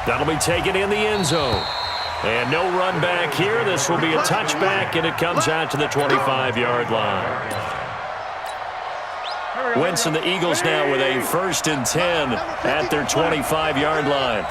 That'll be taken in the end zone. And no run back here. This will be a touchback, and it comes out to the 25-yard line. Wentz and the Eagles now with a 1st and 10 at their 25-yard line.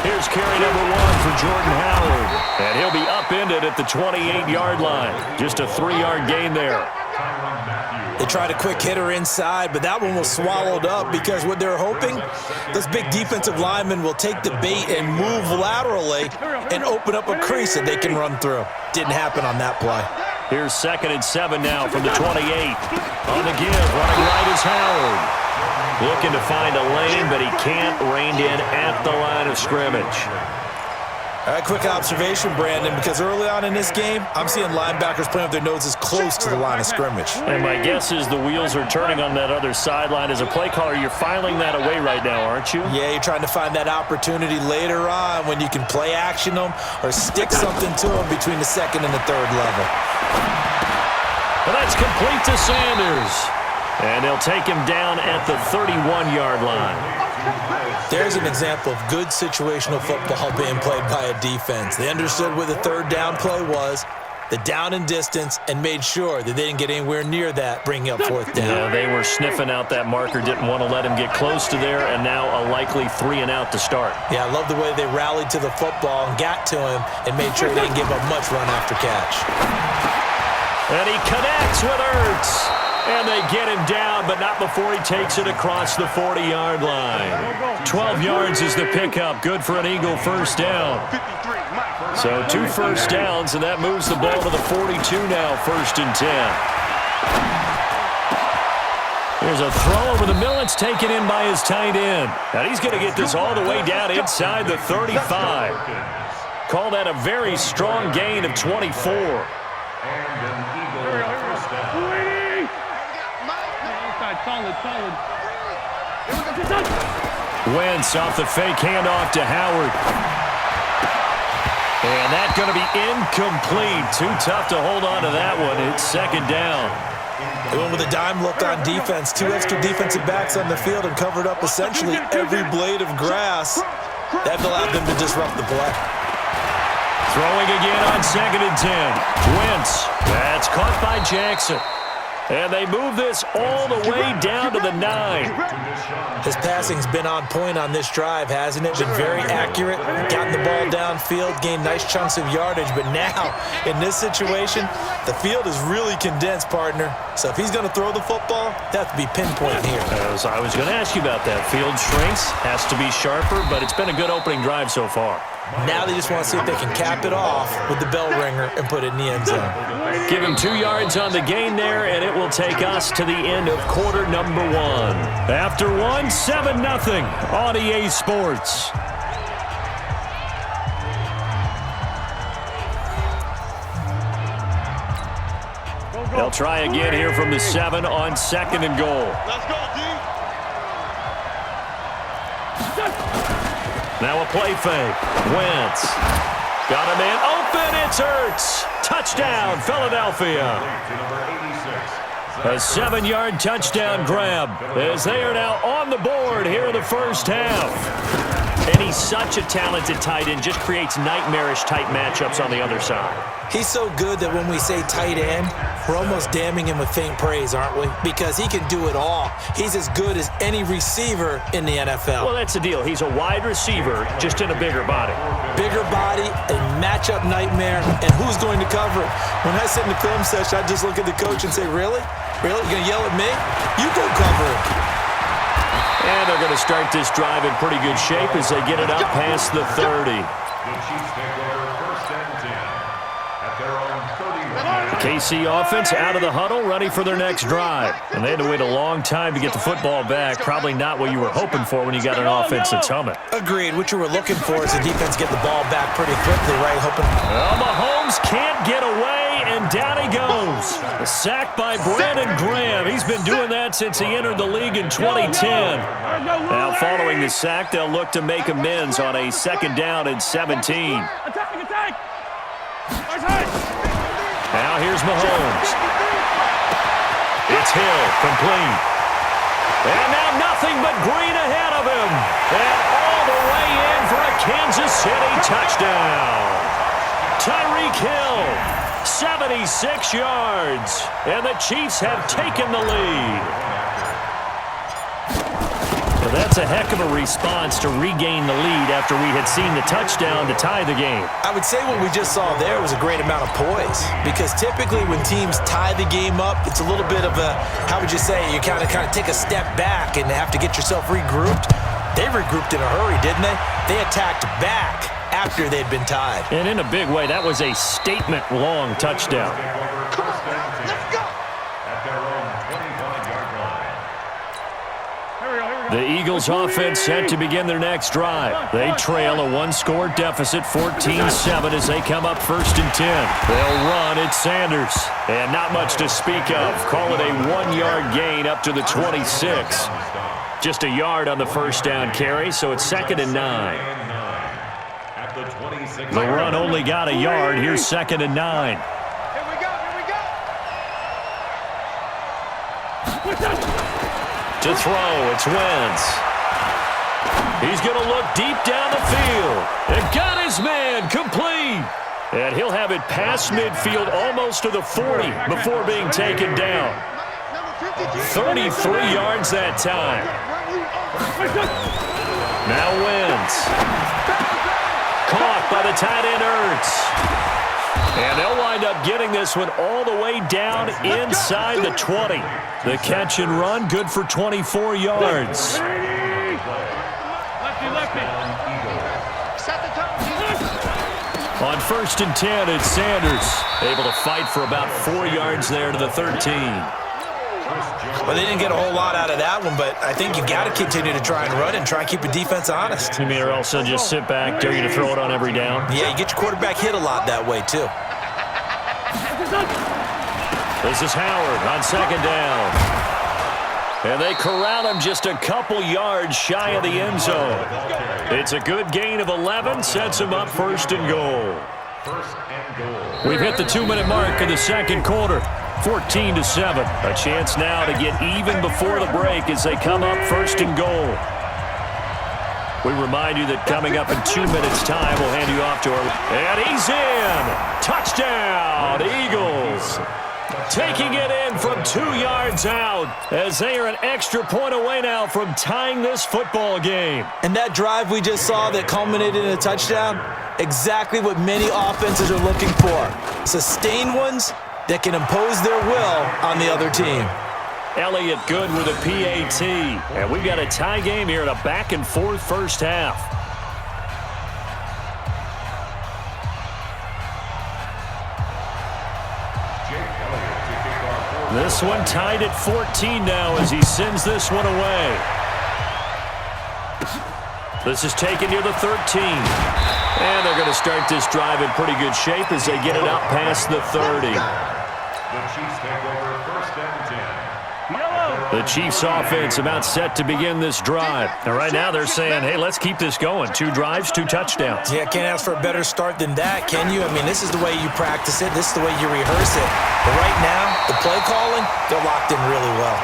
Here's carry number 1 for Jordan Howard. And he'll be upended at the 28-yard line. Just a 3-yard gain there. They tried a quick hitter inside, but that one was swallowed up because what they're hoping, this big defensive lineman will take the bait and move laterally and open up a crease that they can run through. Didn't happen on that play. Here's 2nd and 7 now from the 28. On the give, running right is Howard. Looking to find a lane, but he can't rein in at the line of scrimmage. All right, quick observation, Brandon, because early on in this game, I'm seeing linebackers playing with their noses close to the line of scrimmage. And my guess is the wheels are turning on that other sideline. As a play caller, you're filing that away right now, aren't you? Yeah, you're trying to find that opportunity later on when you can play action them or stick something to them between the 2nd and the 3rd level. Well, that's complete to Sanders. And they'll take him down at the 31-yard line. There's an example of good situational football being played by a defense. They understood what the 3rd down play was, the down and distance, and made sure that they didn't get anywhere near that, bringing up 4th down. Yeah, they were sniffing out that marker, didn't want to let him get close to there, and now a likely 3 and out to start. Yeah, I love the way they rallied to the football and got to him and made sure they didn't give up much run after catch. And he connects with Ertz. And they get him down, but not before he takes it across the 40-yard line. 12 yards is the pickup. Good for an Eagle 1st down. So 2 first downs, and that moves the ball to the 42 now, 1st and 10. Here's a throw over the middle. It's taken in by his tight end. And he's going to get this all the way down inside the 35. Call that a very strong gain of 24. Solid. Wentz off the fake handoff to Howard. And that's going to be incomplete. Too tough to hold on to that one. It's 2nd down. They went with a dime look on defense. 2 extra defensive backs on the field and covered up essentially every blade of grass. That allowed them to disrupt the play. Throwing again on 2nd and 10. Wentz. That's caught by Jackson. And they move this all the way down to the 9. His passing's been on point on this drive, hasn't it? Been very accurate, gotten the ball downfield, gained nice chunks of yardage. But now, in this situation, the field is really condensed, partner. So if he's going to throw the football, that has to be pinpoint here. As I was going to ask you about that. Field shrinks, has to be sharper, but it's been a good opening drive so far. Now they just want to see if they can cap it off with the bell ringer and put it in the end zone. Give him 2 yards on the gain there, and it will take us to the end of quarter number 1. After 1, 7-0 on EA Sports. They'll try again here from the 7 on 2nd and goal. Let's go, D. Now a play fake. Wentz. Got him in. Open. It's Ertz. Touchdown, Philadelphia. A 7-yard touchdown grab as they are now on the board here in the 1st half. And he's such a talented tight end. Just creates nightmarish type matchups on the other side. He's so good that when we say tight end, we're almost damning him with faint praise, aren't we? Because he can do it all. He's as good as any receiver in the NFL. Well, that's the deal. He's a wide receiver, just in a bigger body. Bigger body, a matchup nightmare, and who's going to cover it? When I sit in the film session, I just look at the coach and say, really? Really? You're going to yell at me? You go cover it. And they're going to start this drive in pretty good shape as they get it up past the 30. KC offense out of the huddle, ready for their next drive. And they had to wait a long time to get the football back. Probably not what you were hoping for when you got an offense that's humming. Agreed. What you were looking for is the defense get the ball back pretty quickly, right? Well, Mahomes can't get away, and down he goes. A sack by Brandon Graham. He's been doing that since he entered the league in 2010. Now, following the sack, they'll look to make amends on a 2nd down and 17. Now here's Mahomes. It's Hill, complete. And now nothing but green ahead of him. And all the City touchdown. Tyreek Hill, 76 yards, and the Chiefs have taken the lead. Well, that's a heck of a response to regain the lead after we had seen the touchdown to tie the game. I would say what we just saw there was a great amount of poise, because typically when teams tie the game up, it's a little bit of a, how would you say, you kind of take a step back and have to get yourself regrouped. They regrouped in a hurry, didn't they? They attacked back after they'd been tied. And in a big way, that was a statement-long touchdown. The Eagles offense set to begin their next drive. They trail a one-score deficit, 14-7, as they come up 1st and 10. They'll run at Sanders. And not much to speak of. Call it a 1-yard gain up to the 26. Just a yard on the first down carry, so it's 2nd and 9. The run only got a yard. Here's 2nd and 9. To throw, it's Wentz. He's going to look deep down the field. And got his man complete. And he'll have it past midfield almost to the 40 before being taken down. 33 yards that time. Now Wentz. Caught by the tight end Ertz. And they'll wind up getting this one all the way down inside the 20. The catch and run, good for 24 yards. On 1st and 10, it's Sanders. Able to fight for about 4 yards there to the 13. Well, they didn't get a whole lot out of that one, but I think you got to continue to try and run and try and keep the defense honest. You mean or else they'll just sit back, dare you to throw it on every down? Yeah, you get your quarterback hit a lot that way, too. This is Howard on 2nd down. And they corral him just a couple yards shy of the end zone. It's a good gain of 11, sets him up 1st and goal. We've hit the 2-minute mark of the second quarter. 14-7. A chance now to get even before the break as they come up 1st and goal. We remind you that coming up in 2 minutes' time, we'll hand you off to our... And he's in! Touchdown, Eagles! Taking it in from 2 yards out as they are an extra point away now from tying this football game. And that drive we just saw that culminated in a touchdown, exactly what many offenses are looking for. Sustained ones that can impose their will on the other team. Elliott good with a PAT. And we've got a tie game here in a back-and-forth first half. This one tied at 14 now as he sends this one away. This is taken near the 13. And they're going to start this drive in pretty good shape as they get it out past the 30. The Chiefs take over 1st and 10. The Chiefs offense about set to begin this drive. And right now they're saying, hey, let's keep this going. 2 drives, 2 touchdowns. Yeah, can't ask for a better start than that, can you? I mean, this is the way you practice it. This is the way you rehearse it. But right now, the play calling, they're locked in really well.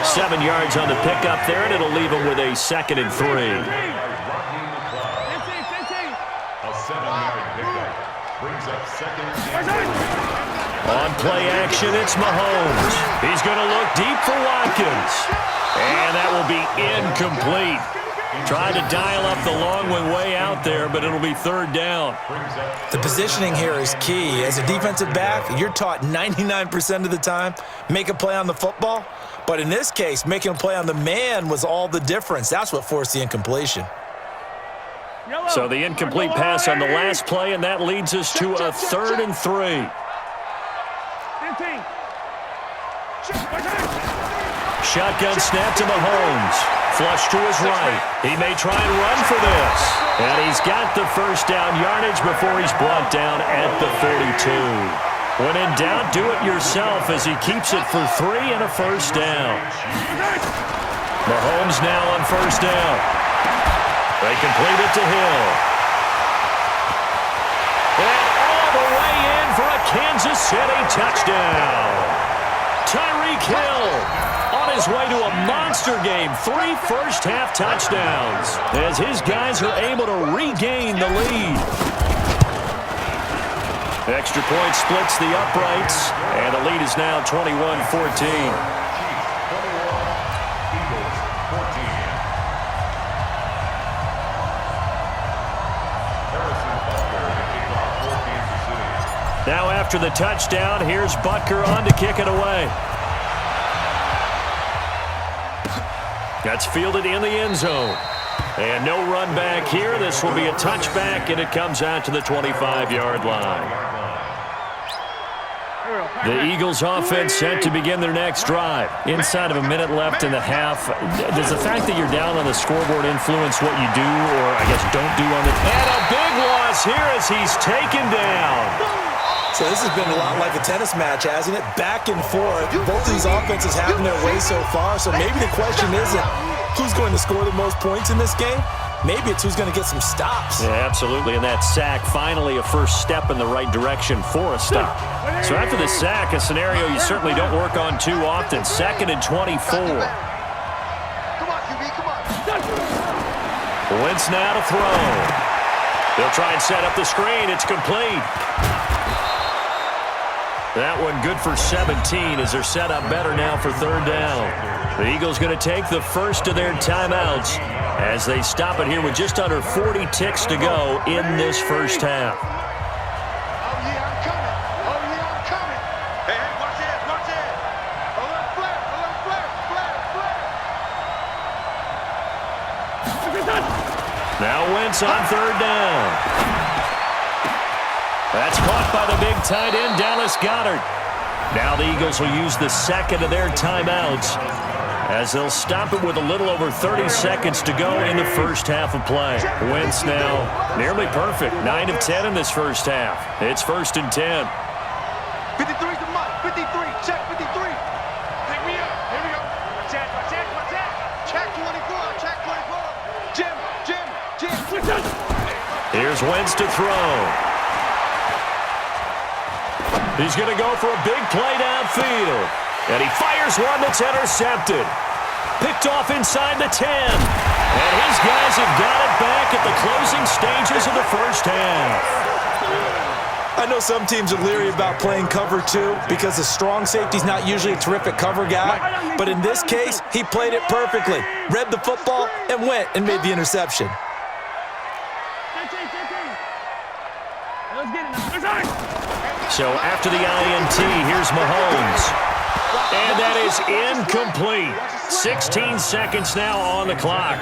7 yards on the pickup there, and it'll leave them with a 2nd and 3. A 7-yard pickup brings up 2nd and 3. On play action, it's Mahomes. He's going to look deep for Watkins. And that will be incomplete. Trying to dial up the long one way out there, but it'll be 3rd down. The positioning here is key. As a defensive back, you're taught 99% of the time, make a play on the football. But in this case, making a play on the man was all the difference. That's what forced the incompletion. So the incomplete pass on the last play, and that leads us to a 3rd and 3. Shotgun snap to Mahomes. Flush to his right. He may try and run for this. And he's got the first down yardage before he's brought down at the 42. When in doubt, do it yourself as he keeps it for 3 and a first down. Mahomes now on first down. They complete it to Hill. And all the way in for a Kansas City touchdown. Tyreek Hill on his way to a monster game. 3 first-half touchdowns as his guys are able to regain the lead. Extra point splits the uprights, and the lead is now 21-14. Now after the touchdown, here's Butker on to kick it away. That's fielded in the end zone. And no run back here. This will be a touchback, and it comes out to the 25-yard line. The Eagles offense set to begin their next drive. Inside of a minute left in the half, does the fact that you're down on the scoreboard influence what you do or, I guess, don't do on the... And a big loss here as he's taken down. So this has been a lot like a tennis match, hasn't it? Back and forth. Both these offenses having their way so far. So maybe the question isn't who's going to score the most points in this game. Maybe it's who's going to get some stops. Yeah, absolutely. And that sack, finally a first step in the right direction for a stop. So after the sack, a scenario you certainly don't work on too often. 2nd and 24. Come on, QB, come on. Wentz now to throw. They'll try and set up the screen. It's complete. That one good for 17 as they're set up better now for 3rd down. The Eagles going to take the first of their timeouts as they stop it here with just under 40 ticks to go in this first half. Oh, yeah, I'm coming. Oh, yeah, I'm coming. Hey, watch it, watch it. A little flare, flare. Now Wentz on 3rd down. That's caught by the big tight end, Dallas Goedert. Now the Eagles will use the second of their timeouts as they'll stop it with a little over 30 seconds to go in the first half of play. Wentz now nearly perfect. 9 of 10 in this first half. It's 1st and 10. 53's the mark. 53. Check 53. Pick me up. Here we go. Check. Check 24. Check 24. Jim. Here's Wentz to throw. He's going to go for a big play downfield. And he fires one that's intercepted. Picked off inside the 10. And his guys have got it back at the closing stages of the first half. I know some teams are leery about playing cover 2 because the strong safety's not usually a terrific cover guy. But in this case, he played it perfectly. Read the football and went and made the interception. So after the INT, here's Mahomes. And that is incomplete. 16 seconds now on the clock.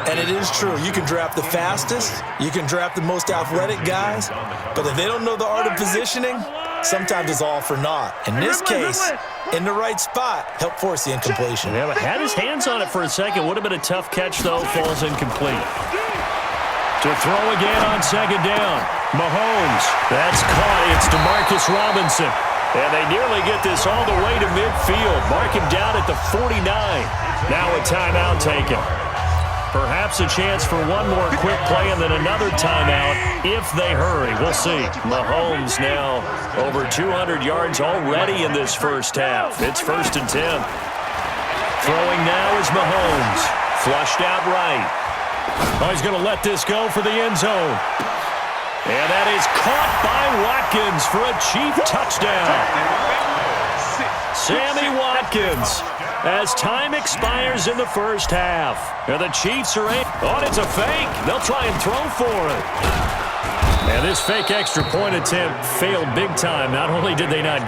And it is true. You can draft the fastest. You can draft the most athletic guys. But if they don't know the art of positioning, sometimes it's all for naught. In this case, in the right spot, helped force the incompletion. Yeah, but had his hands on it for a second. Would have been a tough catch, though. Falls incomplete. To throw again on 2nd down. Mahomes. That's caught. It's DeMarcus Robinson. And they nearly get this all the way to midfield. Mark him down at the 49. Now a timeout taken. Perhaps a chance for one more quick play and then another timeout if they hurry. We'll see. Mahomes now over 200 yards already in this first half. It's 1st and 10. Throwing now is Mahomes. Flushed out right. Oh, he's going to let this go for the end zone. And that is caught by Watkins for a cheap touchdown. Sammy Watkins as time expires in the first half. And the Chiefs are in. Oh, it's a fake. They'll try and throw for it. And this fake extra point attempt failed big time. Not only did they not get